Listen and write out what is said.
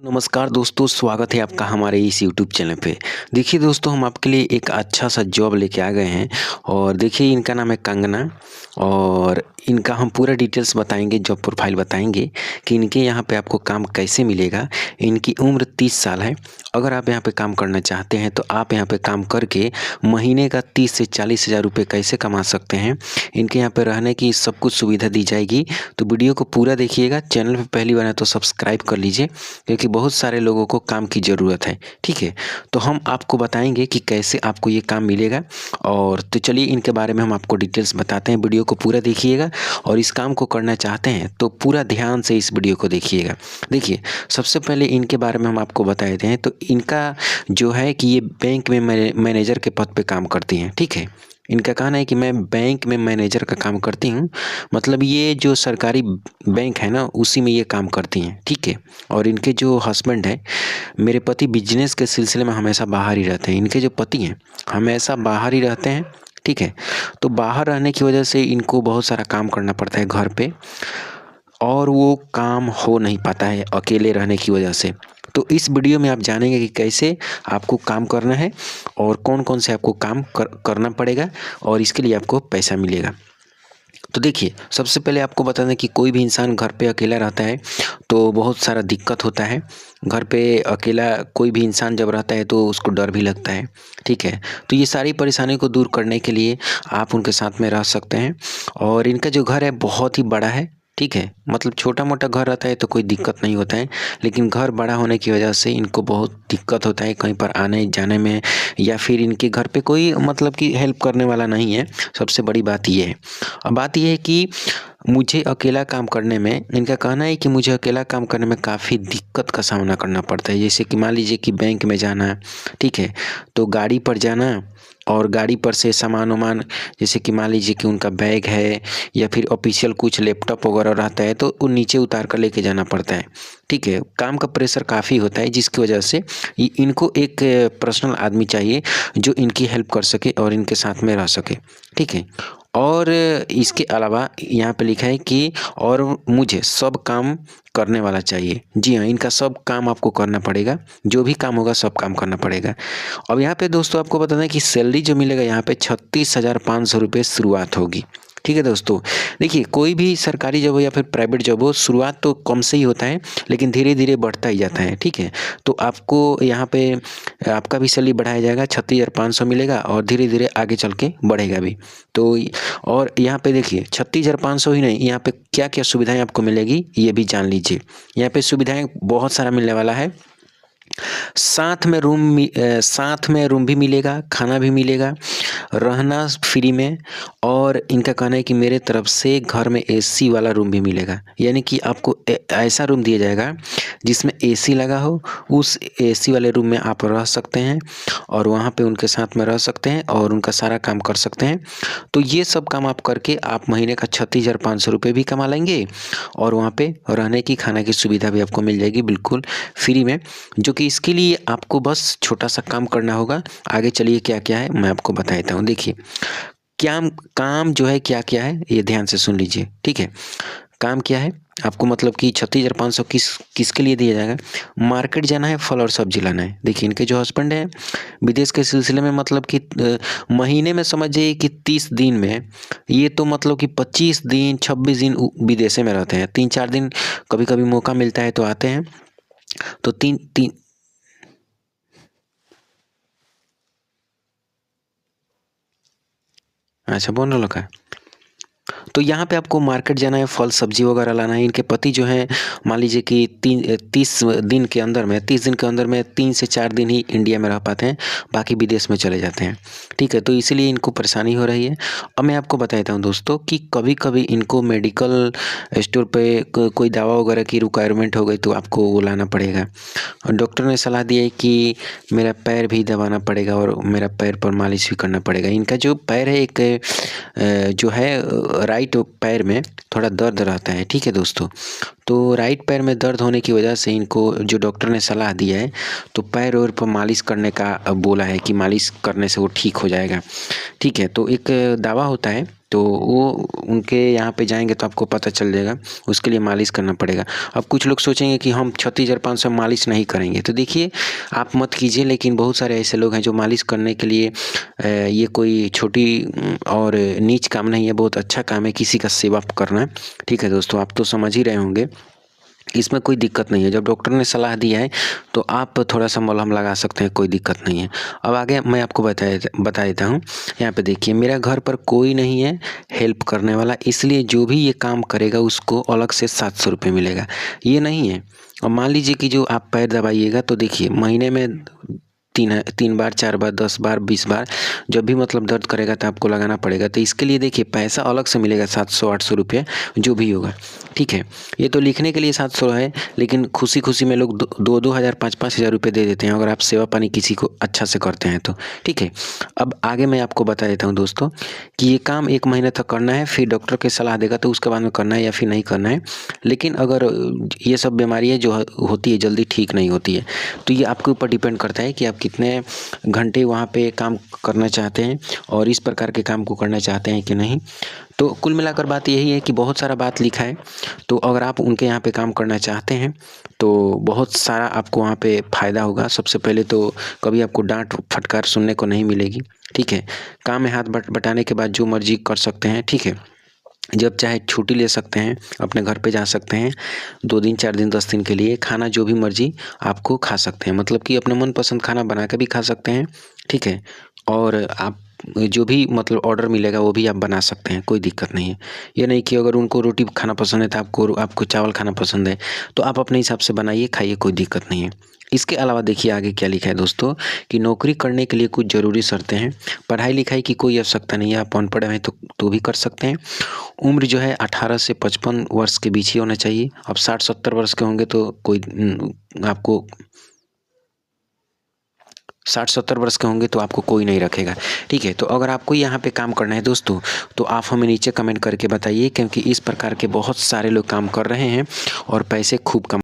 नमस्कार दोस्तों, स्वागत है आपका हमारे इस यूट्यूब चैनल पे। देखिए दोस्तों, हम आपके लिए एक अच्छा सा जॉब लेके आ गए हैं और देखिए इनका नाम है कंगना और इनका हम पूरा डिटेल्स बताएंगे, जॉब प्रोफाइल बताएंगे कि इनके यहाँ पे आपको काम कैसे मिलेगा। इनकी उम्र 30 साल है। अगर आप यहाँ पे काम करना चाहते हैं तो आप यहाँ पे काम करके महीने का 30 से 40 हज़ार रुपये कैसे कमा सकते हैं। इनके यहाँ पे रहने की सब कुछ सुविधा दी जाएगी। तो वीडियो को पूरा देखिएगा। चैनल पे पहली बार है तो सब्सक्राइब कर लीजिए, क्योंकि बहुत सारे लोगों को काम की ज़रूरत है। ठीक है, तो हम आपको बताएंगे कि कैसे आपको ये काम मिलेगा। और तो चलिए इनके बारे में हम आपको डिटेल्स बताते हैं। वीडियो को पूरा देखिएगा और इस काम को करना चाहते हैं तो पूरा ध्यान से इस वीडियो को देखिएगा। देखिए, सबसे पहले इनके बारे में हम आपको बता देते हैं। तो इनका जो है कि ये बैंक में मैनेजर के पद पे काम करती हैं। ठीक है, इनका कहना है कि मैं बैंक में मैनेजर का काम करती हूँ, मतलब ये जो सरकारी बैंक है ना, उसी में ये काम करती हैं। ठीक है, और इनके जो हस्बैंड है, मेरे पति बिजनेस के सिलसिले में हमेशा बाहर ही रहते हैं। इनके जो पति हैं हमेशा बाहर ही रहते हैं। ठीक है, तो बाहर रहने की वजह से इनको बहुत सारा काम करना पड़ता है घर पे, और वो काम हो नहीं पाता है अकेले रहने की वजह से। तो इस वीडियो में आप जानेंगे कि कैसे आपको काम करना है और कौन कौन से आपको काम करना पड़ेगा और इसके लिए आपको पैसा मिलेगा। तो देखिए, सबसे पहले आपको बता दें कि कोई भी इंसान घर पे अकेला रहता है तो बहुत सारा दिक्कत होता है। घर पे अकेला कोई भी इंसान जब रहता है तो उसको डर भी लगता है। ठीक है, तो ये सारी परेशानी को दूर करने के लिए आप उनके साथ में रह सकते हैं। और इनका जो घर है बहुत ही बड़ा है। ठीक है, मतलब छोटा मोटा घर रहता है तो कोई दिक्कत नहीं होता है, लेकिन घर बड़ा होने की वजह से इनको बहुत दिक्कत होता है कहीं पर आने जाने में, या फिर इनके घर पे कोई मतलब कि हेल्प करने वाला नहीं है। सबसे बड़ी बात ये है। अब बात यह है कि मुझे अकेला काम करने में, इनका कहना है कि मुझे अकेला काम करने में काफ़ी दिक्कत का सामना करना पड़ता है। जैसे कि मान लीजिए कि बैंक में जाना है, ठीक है, तो गाड़ी पर जाना और गाड़ी पर से सामान जैसे कि मान लीजिए कि उनका बैग है या फिर ऑफिशियल कुछ लैपटॉप वगैरह रहता है तो वो नीचे उतार कर लेके जाना पड़ता है। ठीक है, काम का प्रेशर काफ़ी होता है, जिसकी वजह से इनको एक पर्सनल आदमी चाहिए जो इनकी हेल्प कर सके और इनके साथ में रह सके। ठीक है, और इसके अलावा यहाँ पे लिखा है कि और मुझे सब काम करने वाला चाहिए। जी हाँ, इनका सब काम आपको करना पड़ेगा, जो भी काम होगा सब काम करना पड़ेगा। अब यहाँ पे दोस्तों आपको बता दें कि सैलरी जो मिलेगा यहाँ पे 36,500 रुपये शुरुआत होगी। ठीक है दोस्तों, देखिए कोई भी सरकारी जॉब हो या फिर प्राइवेट जॉब हो, शुरुआत तो कम से ही होता है लेकिन धीरे धीरे बढ़ता ही जाता है। ठीक है, तो आपको यहाँ पे आपका भी सैलरी बढ़ाया जाएगा, 36,500 मिलेगा और धीरे धीरे आगे चल के बढ़ेगा भी। तो और यहाँ पे देखिए 36,500 ही नहीं, यहाँ पे क्या क्या सुविधाएं आपको मिलेगी ये भी जान लीजिए। यहाँ पे सुविधाएं बहुत सारा मिलने वाला है। साथ में रूम भी मिलेगा, खाना भी मिलेगा, रहना फ्री में। और इनका कहना है कि मेरे तरफ से घर में एसी वाला रूम भी मिलेगा, यानी कि आपको ऐसा रूम दिया जाएगा जिसमें एसी लगा हो। उस एसी वाले रूम में आप रह सकते हैं और वहाँ पे उनके साथ में रह सकते हैं और उनका सारा काम कर सकते हैं। तो ये सब काम आप करके आप महीने का 36,500 रुपये भी कमा लेंगे और वहाँ पे रहने की खाने की सुविधा भी आपको मिल जाएगी बिल्कुल फ्री में। जो कि इसके लिए आपको बस छोटा सा काम करना होगा। आगे चलिए क्या क्या है मैं आपको बता देता हूँ। देखिए, क्या काम जो है क्या क्या है ये ध्यान से सुन लीजिए। ठीक है, काम क्या है आपको, मतलब कि 36,500 किसके लिए दिया जाएगा। मार्केट जाना है, फल और सब्जी लाना है। देखिए, इनके जो हस्बैंड है विदेश के सिलसिले में, मतलब कि महीने में समझिए कि 30 दिन में ये तो मतलब कि 25 दिन 26 दिन विदेशे में रहते हैं। 3-4 दिन कभी कभी मौका मिलता है तो आते हैं। तो तीन तीन अच्छा बोल रहा का। तो यहाँ पे आपको मार्केट जाना है, फल सब्जी वगैरह लाना है। इनके पति जो हैं मान लीजिए कि 30 दिन के अंदर में 3 से 4 दिन ही इंडिया में रह पाते हैं, बाकी विदेश में चले जाते हैं। ठीक है, तो इसीलिए इनको परेशानी हो रही है। अब मैं आपको बता देता हूँ दोस्तों कि कभी कभी इनको मेडिकल स्टोर पे कोई दवा वगैरह की रिक्वायरमेंट हो गई तो आपको वो लाना पड़ेगा। और डॉक्टर ने सलाह दी है कि मेरा पैर भी दबाना पड़ेगा और मेरा पैर पर मालिश भी करना पड़ेगा। इनका जो पैर है एक जो है राइट पैर में थोड़ा दर्द रहता है। ठीक है दोस्तों, तो राइट पैर में दर्द होने की वजह से इनको जो डॉक्टर ने सलाह दिया है तो पैर और पर मालिश करने का बोला है कि मालिश करने से वो ठीक हो जाएगा। ठीक है, तो एक दवा होता है तो वो उनके यहाँ पे जाएंगे तो आपको पता चल जाएगा। उसके लिए मालिश करना पड़ेगा। अब कुछ लोग सोचेंगे कि हम 36,500 मालिश नहीं करेंगे, तो देखिए आप मत कीजिए, लेकिन बहुत सारे ऐसे लोग हैं जो मालिश करने के लिए ये कोई छोटी और नीच काम नहीं है, बहुत अच्छा काम है किसी का सेवा करना। ठीक है दोस्तों, आप तो समझ ही रहे होंगे, इसमें कोई दिक्कत नहीं है। जब डॉक्टर ने सलाह दी है तो आप थोड़ा सा मलहम लगा सकते हैं, कोई दिक्कत नहीं है। अब आगे मैं आपको बता देता हूँ। यहाँ पे देखिए, मेरा घर पर कोई नहीं है हेल्प करने वाला, इसलिए जो भी ये काम करेगा उसको अलग से 700 रुपये मिलेगा। ये नहीं है। और मान लीजिए कि जो आप पैर दबाइएगा तो देखिए महीने में 3 बार 4 बार 10 बार 20 बार जब भी मतलब दर्द करेगा तो आपको लगाना पड़ेगा। तो इसके लिए देखिए पैसा अलग से मिलेगा, 700-800 रुपये जो भी होगा। ठीक है, ये तो लिखने के लिए 700 है, लेकिन खुशी खुशी में लोग 2-2 हज़ार 5-5 हज़ार रुपये दे देते हैं अगर आप सेवा पानी किसी को अच्छा से करते हैं तो। ठीक है, अब आगे मैं आपको बता देता हूँ दोस्तों कि ये काम 1 महीने तक करना है, फिर डॉक्टर की सलाह देगा तो उसके बाद में करना है या फिर नहीं करना है। लेकिन अगर ये सब बीमारी है जो होती है जल्दी ठीक नहीं होती है, तो ये आपके ऊपर डिपेंड करता है कि आप कितने घंटे वहाँ पे काम करना चाहते हैं और इस प्रकार के काम को करना चाहते हैं कि नहीं। तो कुल मिलाकर बात यही है कि बहुत सारा बात लिखा है, तो अगर आप उनके यहाँ पे काम करना चाहते हैं तो बहुत सारा आपको वहाँ पे फ़ायदा होगा। सबसे पहले तो कभी आपको डांट फटकार सुनने को नहीं मिलेगी। ठीक है, काम में हाथ बटाने के बाद जो मर्जी कर सकते हैं। ठीक है, जब चाहे छुट्टी ले सकते हैं, अपने घर पे जा सकते हैं 2 दिन 4 दिन 10 दिन के लिए। खाना जो भी मर्जी आपको खा सकते हैं, मतलब कि अपने मनपसंद खाना बना के भी खा सकते हैं। ठीक है, और आप जो भी मतलब ऑर्डर मिलेगा वो भी आप बना सकते हैं, कोई दिक्कत नहीं है। ये नहीं कि अगर उनको रोटी खाना पसंद है तो आपको चावल खाना पसंद है तो आप अपने हिसाब से बनाइए खाइए, कोई दिक्कत नहीं है। इसके अलावा देखिए आगे क्या लिखा है दोस्तों कि नौकरी करने के लिए कुछ ज़रूरी शर्तें हैं। पढ़ाई लिखाई की कोई आवश्यकता नहीं है, आप अनपढ़ हैं तो भी कर सकते हैं। उम्र जो है 18 से 55 वर्ष के बीच ही होना चाहिए। अब 60-70 वर्ष के होंगे तो कोई आपको 60-70 वर्ष के होंगे तो आपको कोई नहीं रखेगा। ठीक है, तो अगर आपको यहाँ पे काम करना है दोस्तों तो आप हमें नीचे कमेंट करके बताइए, क्योंकि इस प्रकार के बहुत सारे लोग काम कर रहे हैं और पैसे खूब कमा